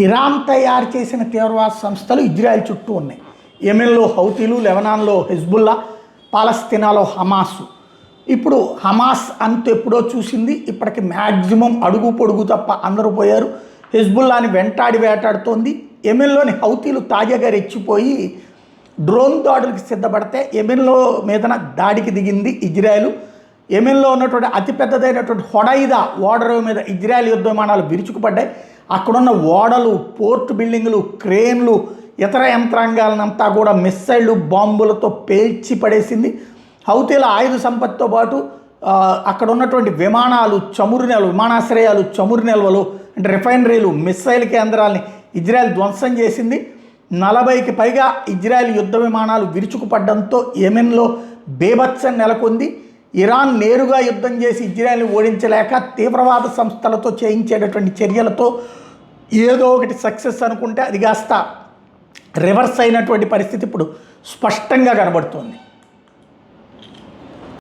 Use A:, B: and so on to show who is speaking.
A: Iran తయారు చేసిన తీవ్రవాద సంస్థలు ఇజ్రాయెల్ చుట్టూ ఉన్నాయి. యెమెన్లో హౌతీలు, లెబనాన్లో హెజ్బుల్లా, పాలస్తీనాలో హమాసు. ఇప్పుడు హమాస్ అంత ఎప్పుడో చూసింది, ఇప్పటికి మ్యాక్సిమం అడుగు పొడుగు తప్ప అందరూ పోయారు. హెజ్బుల్లాని వెంటాడి వేటాడుతోంది. యెమెన్లోని హౌతీలు తాజాగా రెచ్చిపోయి డ్రోన్ దాడులకు సిద్ధపడితే యెమెన్లో మీదన దాడికి దిగింది ఇజ్రాయెల్. యెమెన్లో ఉన్నటువంటి అతిపెద్దదైనటువంటి హొడైదా ఓడరేవు మీద ఇజ్రాయెల్ యుద్ధ విమానాలు విరుచుకుపడ్డాయి. అక్కడున్న ఓడలు, పోర్టు బిల్డింగులు, క్రేన్లు, ఇతర యంత్రాంగాలనంతా కూడా మిస్సైళ్ళు, బాంబులతో పేల్చి పడేసింది. హౌతీల ఆయుధ సంపత్తితో పాటు అక్కడ ఉన్నటువంటి విమానాలు, చమురు నిల్వ, విమానాశ్రయాలు, చమురు నిల్వలు అంటే రిఫైనరీలు, మిస్సైల్ కేంద్రాలని ఇజ్రాయెల్ ధ్వంసం చేసింది. 40కి పైగా ఇజ్రాయెల్ యుద్ధ విమానాలు విరుచుకుపడడంతో యెమెన్లో బీభత్సం నెలకొంది. ఇరాన్ నేరుగా యుద్ధం చేసి ఇజ్రాయెల్ని ఓడించలేక తీవ్రవాద సంస్థలతో చేయించేటటువంటి చర్యలతో ఏదో ఒకటి సక్సెస్ అనుకుంటే అది కాస్త రివర్స్ అయినటువంటి పరిస్థితి ఇప్పుడు స్పష్టంగా కనబడుతోంది.